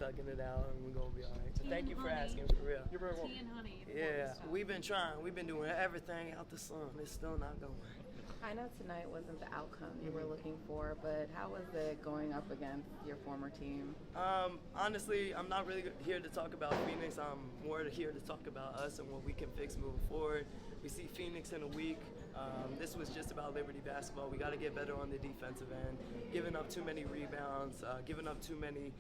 thugging it out, and we're gonna be all right. So thank you for honey. asking, for real. You're very welcome. Tea and honey. Yeah, we've been trying. We've been doing everything out the sun. It's still not going. I know tonight wasn't the outcome you were looking for, but how was it going up against your former team? Honestly, I'm not really here to talk about Phoenix. I'm more here to talk about us and what we can fix moving forward. We see Phoenix in a week. This was just about Liberty basketball. We got to get better on the defensive end. Giving up too many rebounds, giving up too many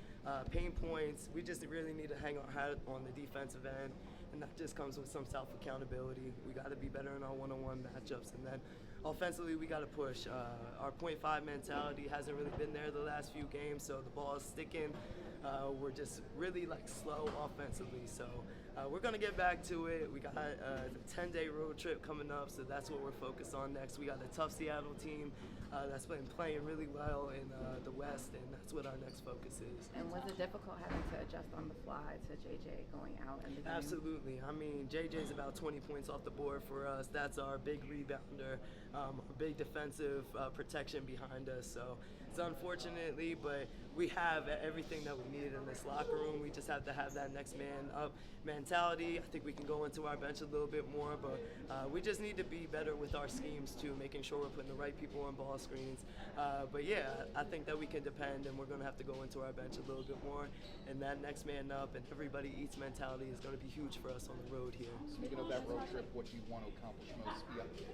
pain points. We just really need to hang our hat on the defensive end, and that just comes with some self-accountability. We got to be better in our one-on-one matchups, and then offensively we got to push. Our .5 mentality hasn't really been there the last few games, so the ball is sticking. We're just really slow offensively, so we're gonna get back to it. We got a 10-day road trip coming up, so that's what we're focused on next. We got a tough Seattle team that's been playing really well in the West, and that's what our next focus is. And was it difficult having to adjust on the fly to JJ going out in the game? Absolutely. I mean, JJ's about 20 points off the board for us. That's our big rebounder, our big defensive protection behind us. So it's unfortunately, but we have everything that we need in this locker room. We just have to have that next man up mentality. I think we can go into our bench a little bit more, but we just need to be better with our schemes too, making sure we're putting the right people on ball screens. But yeah, I think that we can depend, and we're going to have to go into our bench a little bit more. And that next man up and everybody eats mentality is going to be huge for us on the road here. Speaking of that road trip, what do you want to accomplish most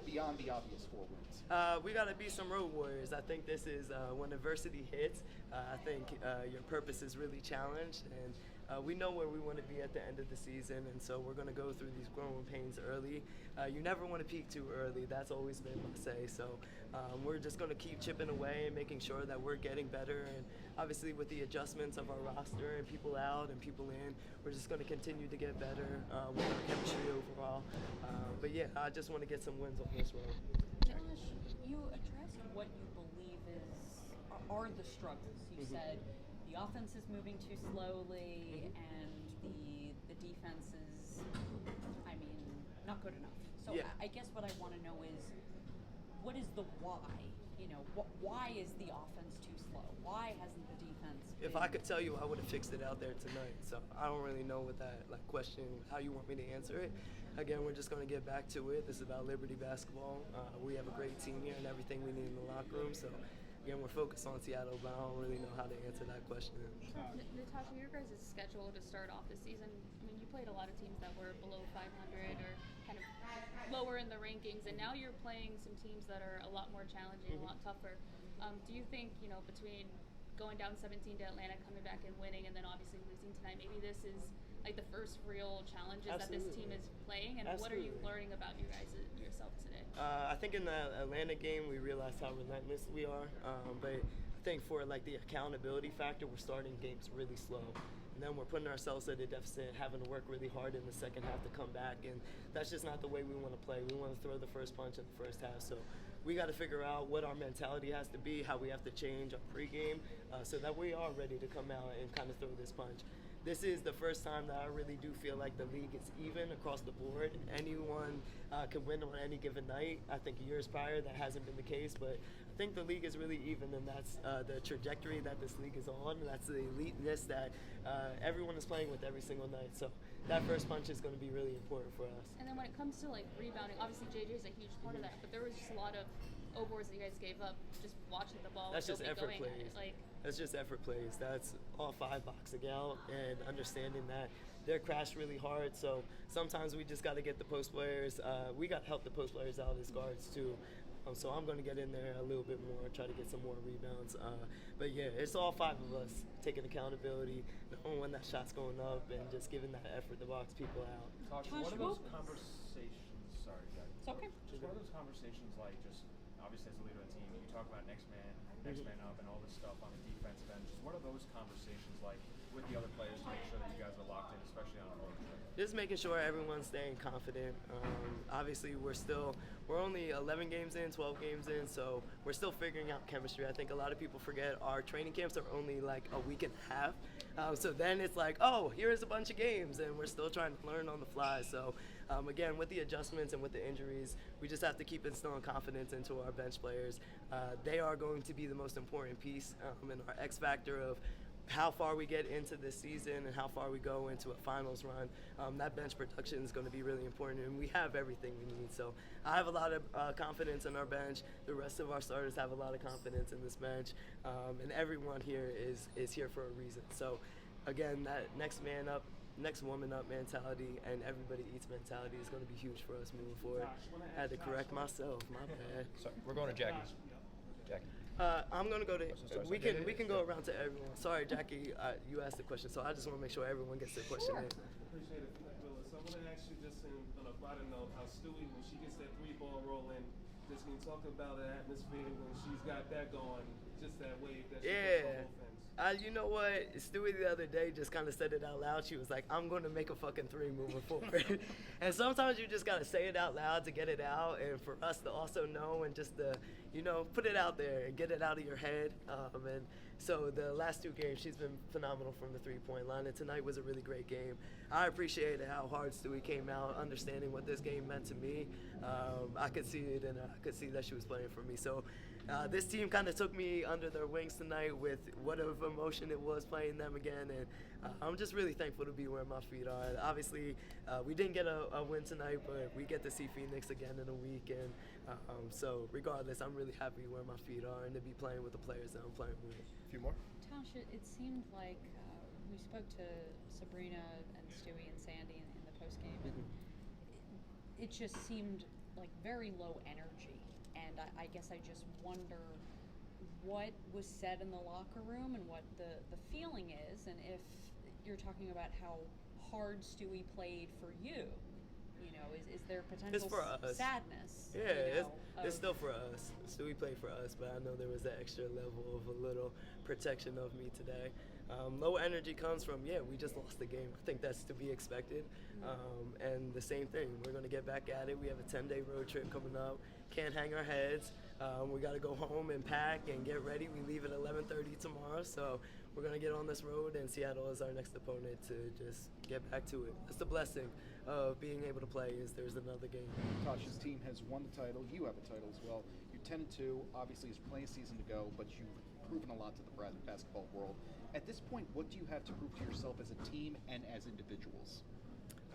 beyond the obvious 4 wins? We got to be some road warriors. I think this is when adversity hits, I think your purpose is really challenged, and we know where we want to be at the end of the season, and so we're going to go through these growing pains early. You never want to peak too early. That's always been my say. So we're just going to keep chipping away and making sure that we're getting better, and obviously with the adjustments of our roster and people out and people in, we're just going to continue to get better with our chemistry overall. But yeah, I just want to get some wins on this road. Josh, you addressed what you believe are the struggles. You said the offense is moving too slowly, and the defense is, not good enough. So Yeah. I guess what I want to know is, what is the why? Why is the offense too slow? Why hasn't the defense been? If I could tell you, I would have fixed it out there tonight. So I don't really know what that question, how you want me to answer it. Again, we're just going to get back to it. This is about Liberty basketball. We have a great team here and everything we need in the locker room. So again, we're focused on Seattle, but I don't really know how to answer that question. Natasha, your guys' schedule to start off this season, you played a lot of teams that were below 500 or kind of lower in the rankings, and now you're playing some teams that are a lot more challenging, a lot tougher. Do you think, between going down 17 to Atlanta, coming back and winning, and then obviously losing tonight, maybe this is the first real challenges Absolutely. that this team is playing, and Absolutely. what are you learning about you guys yourself today? I think in the Atlanta game, we realized how relentless we are, but I think for the accountability factor, we're starting games really slow. And then we're putting ourselves at a deficit, having to work really hard in the second half to come back, and that's just not the way we want to play. We want to throw the first punch in the first half, so we got to figure out what our mentality has to be, how we have to change our pregame, so that we are ready to come out and kind of throw this punch. This is the first time that I really do feel like the league is even across the board. Anyone can win on any given night. I think years prior that hasn't been the case, but I think the league is really even, and that's the trajectory that this league is on. That's the eliteness that everyone is playing with every single night. So that first punch is going to be really important for us. And then when it comes to rebounding, obviously JJ is a huge part of that, but there was just a lot of boards that you guys gave up just watching the ball. That's just effort going plays. at it. That's just effort plays. That's all 5 boxing out and understanding that they're crashed really hard. So sometimes we just got to get the post players. We got to help the post players out as guards too. So I'm going to get in there a little bit more, try to get some more rebounds. But yeah, it's all 5 of us taking accountability, knowing when that shot's going up, and just giving that effort to box people out. Tasha, what are those conversations? Sorry, guys. It's okay. Just what are those conversations like? Just obviously as a leader of the team, you talk about next man up, and all this stuff on the defensive end. Just what are those conversations like with the other players to make sure that you guys are locked in, especially on a road trip? Just making sure everyone's staying confident. Obviously, we're only 11 games in, 12 games in, so we're still figuring out chemistry. I think a lot of people forget our training camps are only a week and a half. So then it's oh, here's a bunch of games, and we're still trying to learn on the fly. So again, with the adjustments and with the injuries, we just have to keep instilling confidence into our bench players. They are going to be the most important piece and our X factor of how far we get into this season and how far we go into a finals run, that bench production is going to be really important, and we have everything we need. So I have a lot of confidence in our bench. The rest of our starters have a lot of confidence in this bench, and everyone here is here for a reason. So again, that next man up, next woman up mentality and everybody eats mentality is going to be huge for us moving forward. I had to correct myself, my bad. So we're going to Jackie. Jackie. I'm gonna go to. Sorry, We can go around to everyone. Sorry, Jackie, you asked the question, so I just want to make sure everyone gets their question in. Appreciate it, Willis. I want to ask you just on a brighter note, how Stewie, when she gets that 3-ball rolling, just can you talk about the atmosphere when she's got that going, just that wave that she puts on offense. You know what? Stewie the other day just kind of said it out loud. She was like, I'm going to make a fucking 3 moving forward. And sometimes you just got to say it out loud to get it out. And for us to also know and just to, put it out there and get it out of your head. And so the last 2 games, she's been phenomenal from the 3-point line. And tonight was a really great game. I appreciated how hard Stewie came out, understanding what this game meant to me. I could see it, and I could see that she was playing for me. So this team kind of took me under their wings tonight with what of emotion it was playing them again, and I'm just really thankful to be where my feet are. Obviously, we didn't get a win tonight, but we get to see Phoenix again in a week, and so regardless, I'm really happy where my feet are and to be playing with the players that I'm playing with. A few more? Tasha, it seemed like we spoke to Sabrina and Stewie and Sandy in the postgame, and it just seemed like very low energy. And I guess I just wonder what was said in the locker room and what the feeling is, and if you're talking about how hard Stewie played for you, is there potential It's for us. sadness? Yeah, it's still for us. Stewie played for us, but I know there was that extra level of a little protection of me today. Low energy comes from, we just lost the game. I think that's to be expected. And the same thing, we're going to get back at it. We have a 10-day road trip coming up. Can't hang our heads. We got to go home and pack and get ready. We leave at 11:30 tomorrow, so we're going to get on this road, and Seattle is our next opponent to just get back to it. That's the blessing of being able to play, is there's another game. Natasha's team has won the title. You have a title as well. You're 10-2. Obviously, it's plenty of season to go, but you've proven a lot to the basketball world. At this point, what do you have to prove to yourself as a team and as individuals?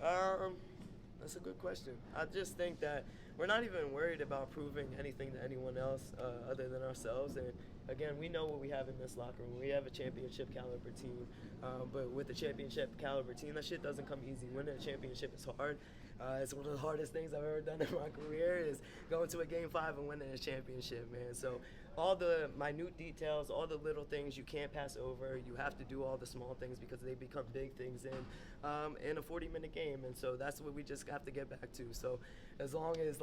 That's a good question. I just think that we're not even worried about proving anything to anyone else other than ourselves. And again, we know what we have in this locker room. We have a championship caliber team, but with a championship caliber team, that shit doesn't come easy. Winning a championship is hard. It's one of the hardest things I've ever done in my career is going to a Game 5 and winning a championship, man. So all the minute details, all the little things you can't pass over. You have to do all the small things because they become big things in a 40-minute game. And so that's what we just have to get back to. So as long as,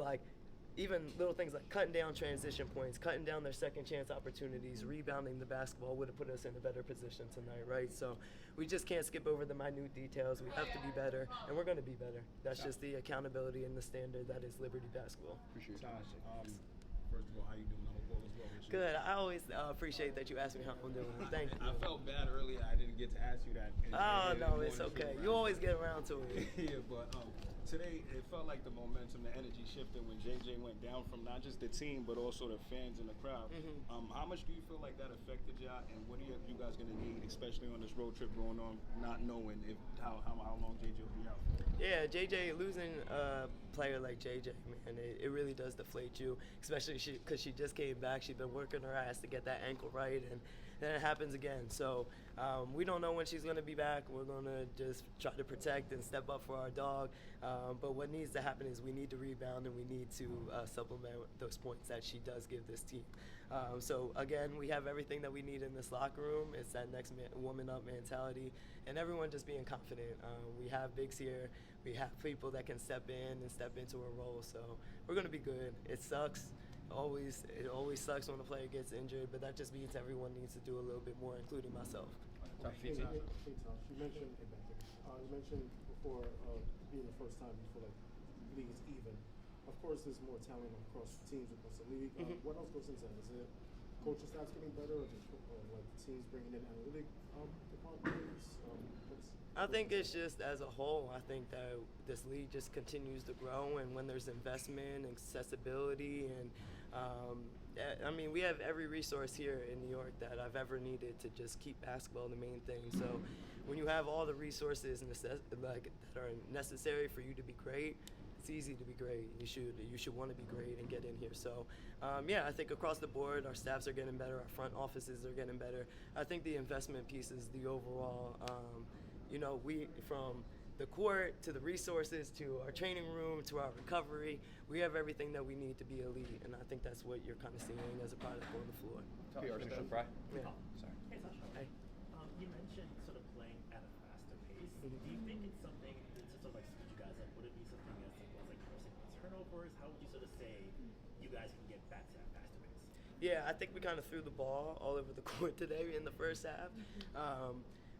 even little things like cutting down transition points, cutting down their second chance opportunities, rebounding the basketball would have put us in a better position tonight, right? So we just can't skip over the minute details. We have to be better, and we're going to be better. That's just the accountability and the standard that is Liberty basketball. Appreciate it. Tasha, first of all, how you doing? I hope all is well with you. Good. I always appreciate that you asked me how I'm doing. Thank you. I felt bad earlier. I didn't get to ask you that. No, it's okay. You always get around to it. Yeah, but today it felt like the momentum, the energy shifted when JJ went down from not just the team but also the fans in the crowd. How much do you feel like that affected y'all, and what are you guys going to need, especially on this road trip going on, not knowing how long JJ will be out? Yeah, JJ, losing a player like JJ, man, it really does deflate you, especially because she just came back. She's been working her ass to get that ankle right, and then it happens again. So we don't know when she's going to be back. We're going to just try to protect and step up for our dog. But what needs to happen is we need to rebound, and we need to supplement those points that she does give this team. So again, we have everything that we need in this locker room. It's that next woman up mentality, and everyone just being confident. We have bigs here. We have people that can step in and step into a role. So we're going to be good. It sucks. It always sucks when a player gets injured, but that just means everyone needs to do a little bit more, including myself. Hey, Tosh, you mentioned before being the first time you feel like the league is even. Of course, there's more talent across teams across the league. What else goes into that? Is it coaching staffs getting better, or just teams bringing in analytic departments? I think it's just as a whole. I think that this league just continues to grow, and when there's investment and accessibility and I mean, we have every resource here in New York that I've ever needed to just keep basketball the main thing. So when you have all the resources that are necessary for you to be great, it's easy to be great. You should want to be great and get in here. So yeah, I think across the board, our staffs are getting better, our front offices are getting better. I think the investment piece is the overall, we from the court to the resources to our training room to our recovery, we have everything that we need to be elite, and I think that's what you're kind of seeing as a product on the floor. PR stuff, right? Yeah. Sorry. Hey, Sasha. Hey. You mentioned sort of playing at a faster pace. Mhm. Do you think it's something that sort of like speed you guys up? Would it be something as simple as like forcing turnovers? How would you sort of say you guys can get back to that faster pace? Yeah, I think we kind of threw the ball all over the court today in the first half.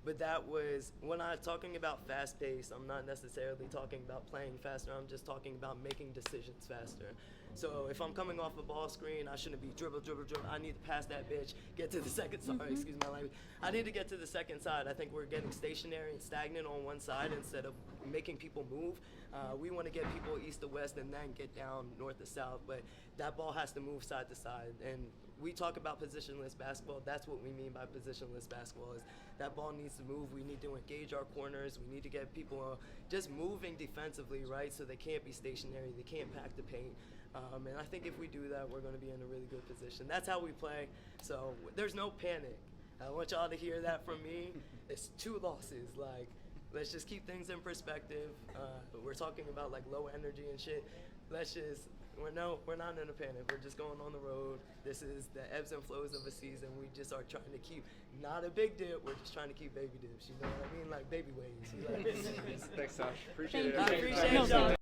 But that was, when I'm talking about fast pace, I'm not necessarily talking about playing faster, I'm just talking about making decisions faster. So if I'm coming off a ball screen, I shouldn't be dribble. I need to pass that bitch, get to the second, excuse my language. I need to get to the second side. I think we're getting stationary and stagnant on one side instead of making people move. We want to get people east to west and then get down north to south, but that ball has to move side to side. And we talk about positionless basketball. That's what we mean by positionless basketball, is that ball needs to move. We need to engage our corners. We need to get people just moving defensively, right? So they can't be stationary. They can't pack the paint. And I think if we do that, we're going to be in a really good position. That's how we play. So there's no panic. I want y'all to hear that from me. It's 2 losses. Like, let's just keep things in perspective. We're talking about like low energy and shit. We're not in a panic. We're just going on the road. This is the ebbs and flows of a season. We just are trying to keep, not a big dip, we're just trying to keep baby dips. You know what I mean? Like baby waves. Thanks, Josh. Appreciate it. I appreciate y'all.